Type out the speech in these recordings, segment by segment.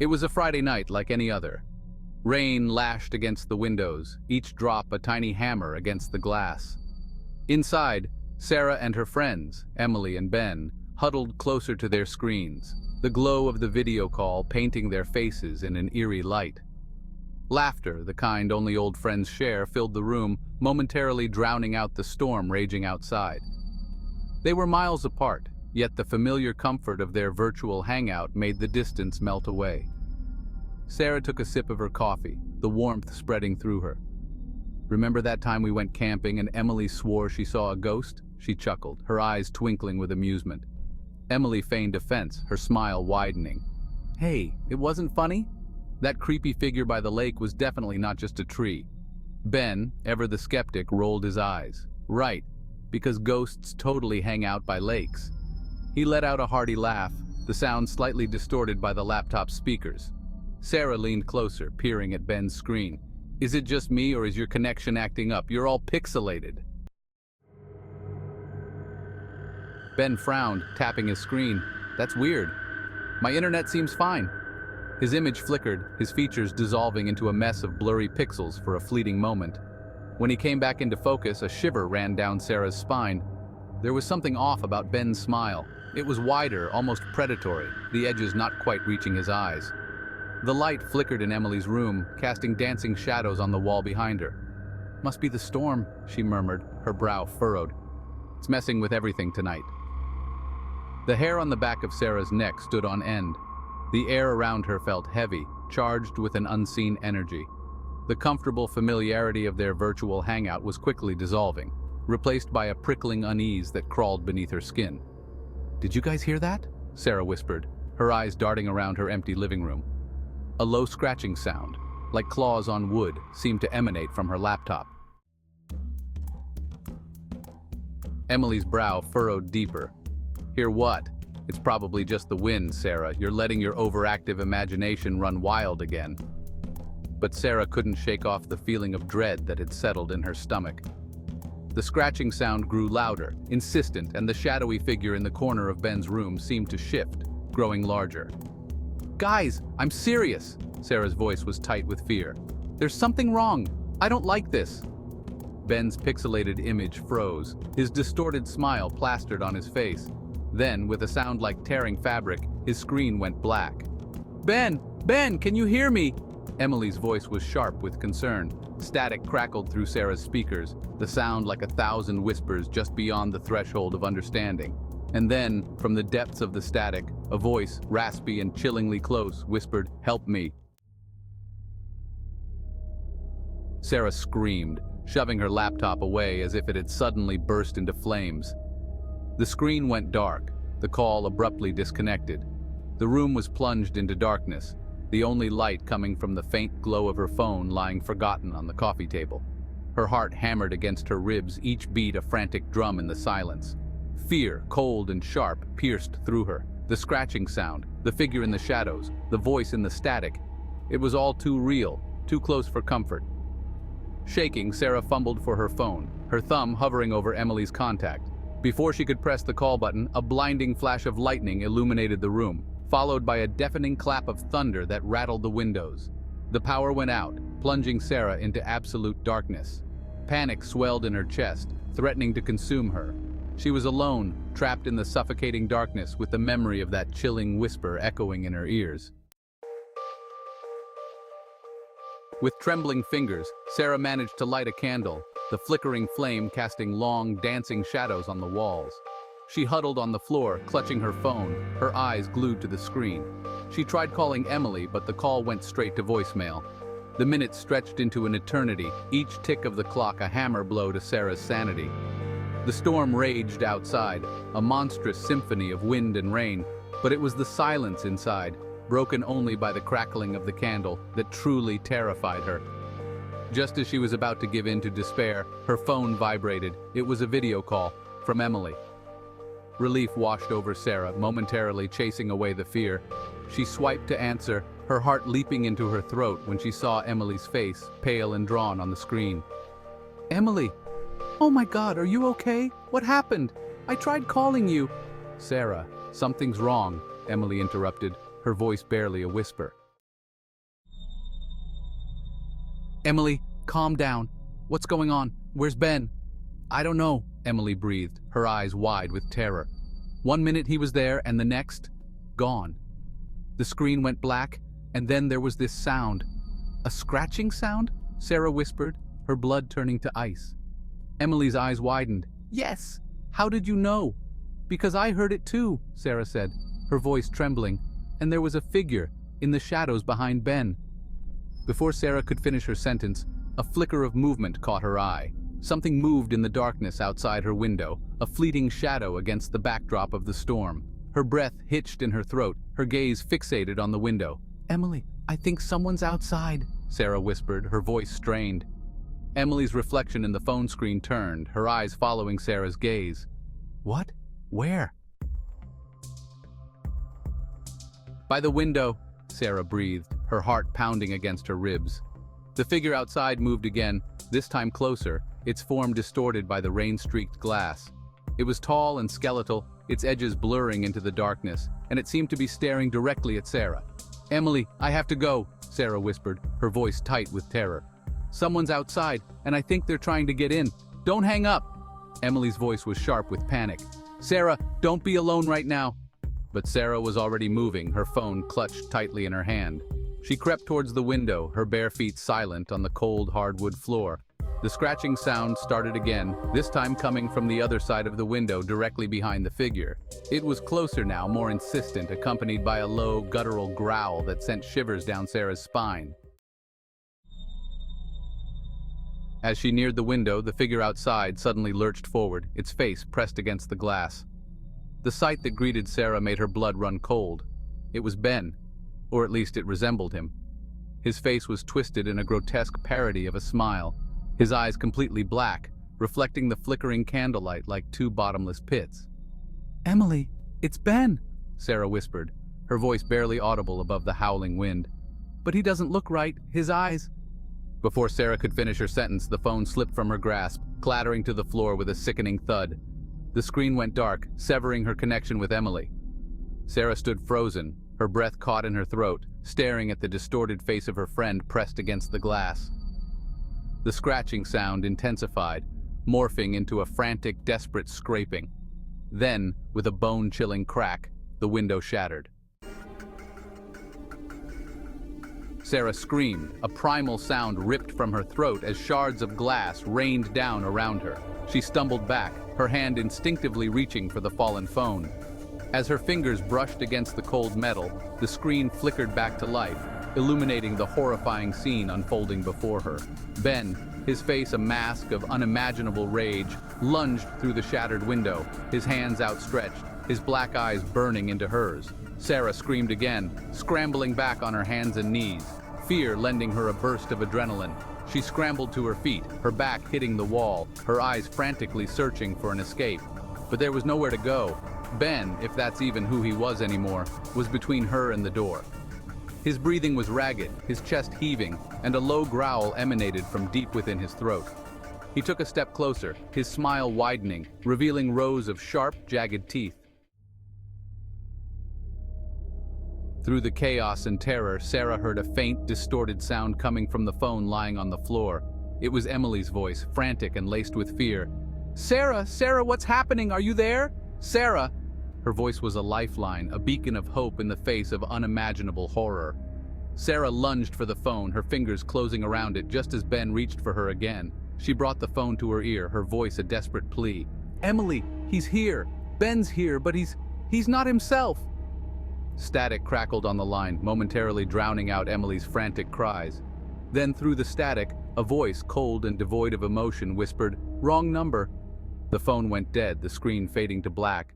It was a Friday night like any other. Rain lashed against the windows, each drop a tiny hammer against the glass. Inside, Sarah and her friends, Emily and Ben, huddled closer to their screens, the glow of the video call painting their faces in an eerie light. Laughter, the kind only old friends share, filled the room, momentarily drowning out the storm raging outside. They were miles apart, yet the familiar comfort of their virtual hangout made the distance melt away. Sarah took a sip of her coffee, the warmth spreading through her. "Remember that time we went camping and Emily swore she saw a ghost?" She chuckled, her eyes twinkling with amusement. Emily feigned offense, her smile widening. "Hey, it wasn't funny? That creepy figure by the lake was definitely not just a tree." Ben, ever the skeptic, rolled his eyes. "Right, because ghosts totally hang out by lakes." He let out a hearty laugh, the sound slightly distorted by the laptop speakers. Sarah leaned closer, peering at Ben's screen. "Is it just me or is your connection acting up? You're all pixelated." Ben frowned, tapping his screen. "That's weird. My internet seems fine." His image flickered, his features dissolving into a mess of blurry pixels for a fleeting moment. When he came back into focus, a shiver ran down Sarah's spine. There was something off about Ben's smile. It was wider, almost predatory, the edges not quite reaching his eyes. The light flickered in Emily's room, casting dancing shadows on the wall behind her. "Must be the storm," she murmured, her brow furrowed. "It's messing with everything tonight." The hair on the back of Sarah's neck stood on end. The air around her felt heavy, charged with an unseen energy. The comfortable familiarity of their virtual hangout was quickly dissolving, replaced by a prickling unease that crawled beneath her skin. "Did you guys hear that?" Sarah whispered, her eyes darting around her empty living room. A low scratching sound, like claws on wood, seemed to emanate from her laptop. Emily's brow furrowed deeper. "Hear what? It's probably just the wind, Sarah. You're letting your overactive imagination run wild again." But Sarah couldn't shake off the feeling of dread that had settled in her stomach. The scratching sound grew louder, insistent, and the shadowy figure in the corner of Ben's room seemed to shift, growing larger. "Guys, I'm serious!" Sarah's voice was tight with fear. "There's something wrong. I don't like this." Ben's pixelated image froze, his distorted smile plastered on his face. Then, with a sound like tearing fabric, his screen went black. "Ben! Ben, can you hear me?" Emily's voice was sharp with concern. Static crackled through Sarah's speakers, the sound like 1,000 whispers just beyond the threshold of understanding. And then, from the depths of the static, a voice, raspy and chillingly close, whispered, "Help me." Sarah screamed, shoving her laptop away as if it had suddenly burst into flames. The screen went dark, the call abruptly disconnected. The room was plunged into darkness, the only light coming from the faint glow of her phone lying forgotten on the coffee table. Her heart hammered against her ribs, each beat a frantic drum in the silence. Fear, cold and sharp, pierced through her. The scratching sound, the figure in the shadows, the voice in the static. It was all too real, too close for comfort. Shaking, Sarah fumbled for her phone, her thumb hovering over Emily's contact. Before she could press the call button, a blinding flash of lightning illuminated the room, followed by a deafening clap of thunder that rattled the windows. The power went out, plunging Sarah into absolute darkness. Panic swelled in her chest, threatening to consume her. She was alone, trapped in the suffocating darkness with the memory of that chilling whisper echoing in her ears. With trembling fingers, Sarah managed to light a candle, the flickering flame casting long, dancing shadows on the walls. She huddled on the floor, clutching her phone, her eyes glued to the screen. She tried calling Emily, but the call went straight to voicemail. The minutes stretched into an eternity, each tick of the clock a hammer blow to Sarah's sanity. The storm raged outside, a monstrous symphony of wind and rain, but it was the silence inside, broken only by the crackling of the candle, that truly terrified her. Just as she was about to give in to despair, her phone vibrated. It was a video call from Emily. Relief washed over Sarah, momentarily chasing away the fear. She swiped to answer, her heart leaping into her throat when she saw Emily's face, pale and drawn on the screen. "Emily! Oh my God, are you okay? What happened? I tried calling you." "Sarah, something's wrong," Emily interrupted, her voice barely a whisper. Emily, calm down. What's going on? Where's Ben? I don't know, Emily breathed, her eyes wide with terror. 1 minute he was there and the next, gone. The screen went black, and then there was this sound. A scratching sound? Sarah whispered, her blood turning to ice. Emily's eyes widened. Yes! How did you know? Because I heard it too, Sarah said, her voice trembling, and there was a figure in the shadows behind Ben. Before Sarah could finish her sentence, a flicker of movement caught her eye. Something moved in the darkness outside her window, a fleeting shadow against the backdrop of the storm. Her breath hitched in her throat, her gaze fixated on the window. Emily, I think someone's outside, Sarah whispered, her voice strained. Emily's reflection in the phone screen turned, her eyes following Sarah's gaze. What? Where? By the window, Sarah breathed, her heart pounding against her ribs. The figure outside moved again, this time closer, its form distorted by the rain-streaked glass. It was tall and skeletal, its edges blurring into the darkness, and it seemed to be staring directly at Sarah. Emily, I have to go, Sarah whispered, her voice tight with terror. Someone's outside, and I think they're trying to get in. Don't hang up. Emily's voice was sharp with panic. Sarah, don't be alone right now. But Sarah was already moving, her phone clutched tightly in her hand. She crept towards the window, her bare feet silent on the cold hardwood floor. The scratching sound started again, this time coming from the other side of the window directly behind the figure. It was closer now, more insistent, accompanied by a low, guttural growl that sent shivers down Sarah's spine. As she neared the window, the figure outside suddenly lurched forward, its face pressed against the glass. The sight that greeted Sarah made her blood run cold. It was Ben, or at least it resembled him. His face was twisted in a grotesque parody of a smile, his eyes completely black, reflecting the flickering candlelight like two bottomless pits. Emily, it's Ben, Sarah whispered, her voice barely audible above the howling wind. But he doesn't look right, his eyes... Before Sarah could finish her sentence, the phone slipped from her grasp, clattering to the floor with a sickening thud. The screen went dark, severing her connection with Emily. Sarah stood frozen, her breath caught in her throat, staring at the distorted face of her friend pressed against the glass. The scratching sound intensified, morphing into a frantic, desperate scraping. Then, with a bone-chilling crack, the window shattered. Sarah screamed, a primal sound ripped from her throat as shards of glass rained down around her. She stumbled back, her hand instinctively reaching for the fallen phone. As her fingers brushed against the cold metal, the screen flickered back to life, illuminating the horrifying scene unfolding before her. Ben, his face a mask of unimaginable rage, lunged through the shattered window, his hands outstretched, his black eyes burning into hers. Sarah screamed again, scrambling back on her hands and knees, fear lending her a burst of adrenaline. She scrambled to her feet, her back hitting the wall, her eyes frantically searching for an escape. But there was nowhere to go. Ben, if that's even who he was anymore, was between her and the door. His breathing was ragged, his chest heaving, and a low growl emanated from deep within his throat. He took a step closer, his smile widening, revealing rows of sharp, jagged teeth. Through the chaos and terror, Sarah heard a faint, distorted sound coming from the phone lying on the floor. It was Emily's voice, frantic and laced with fear. Sarah, Sarah, what's happening? Are you there? Sarah! Her voice was a lifeline, a beacon of hope in the face of unimaginable horror. Sarah lunged for the phone, her fingers closing around it just as Ben reached for her again. She brought the phone to her ear, her voice a desperate plea. Emily, he's here. Ben's here, but he's not himself. Static crackled on the line, momentarily drowning out Emily's frantic cries. Then through the static, a voice, cold and devoid of emotion, whispered, "Wrong number." The phone went dead, the screen fading to black.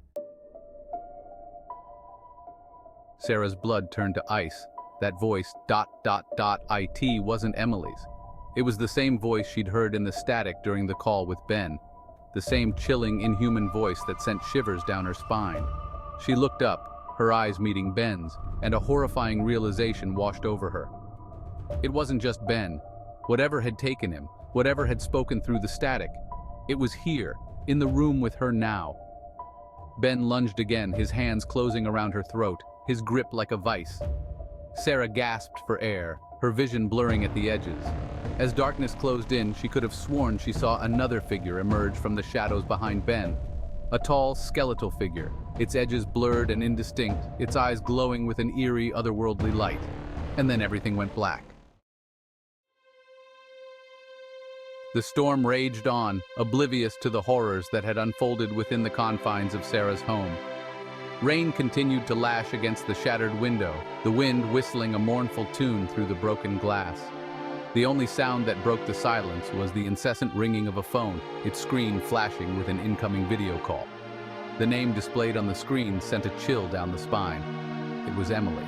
Sarah's blood turned to ice. That voice, "IT," wasn't Emily's. It was the same voice she'd heard in the static during the call with Ben. The same chilling, inhuman voice that sent shivers down her spine. She looked up, her eyes meeting Ben's, and a horrifying realization washed over her. It wasn't just Ben. Whatever had taken him, whatever had spoken through the static, it was here, in the room with her now. Ben lunged again, his hands closing around her throat, his grip like a vice. Sarah gasped for air, her vision blurring at the edges. As darkness closed in, she could have sworn she saw another figure emerge from the shadows behind Ben. A tall, skeletal figure, its edges blurred and indistinct, its eyes glowing with an eerie, otherworldly light. And then everything went black. The storm raged on, oblivious to the horrors that had unfolded within the confines of Sarah's home. Rain continued to lash against the shattered window, the wind whistling a mournful tune through the broken glass. The only sound that broke the silence was the incessant ringing of a phone, its screen flashing with an incoming video call. The name displayed on the screen sent a chill down the spine. It was Emily.